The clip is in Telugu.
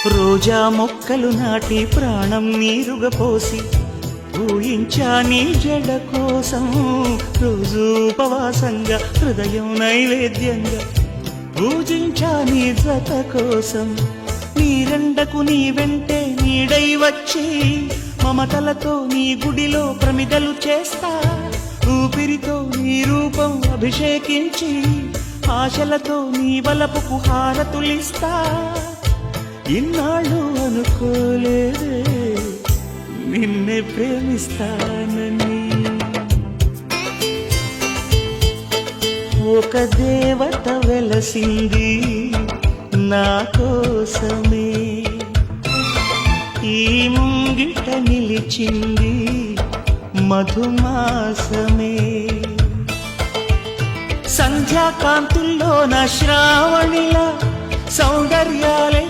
రోజా మొక్కలు నాటి ప్రాణం నీరుగా పోసి ఊహించా నీ జడ కోసం రోజు ఉపవాసంగా హృదయం నైవేద్యంగా పూజించా నీ జత కోసం నీరెండకు నీ వెంటే నీడై వచ్చి మమతలతో నీ గుడిలో ప్రమిదలు చేస్తా ఊపిరితో నీ రూపం అభిషేకించి ఆశలతో నీ వలపుకు హారతులిస్తా ఇన్నాళ్ళు అనుకోలేదే నిన్నే ప్రేమిస్తానని ఒక దేవత వెలసింది నా కోసమే ఈ ముంగిట నిలిచింది మధుమాసమే సంధ్యాకాంతుల్లో నా శ్రావణిలా సౌందర్యాలే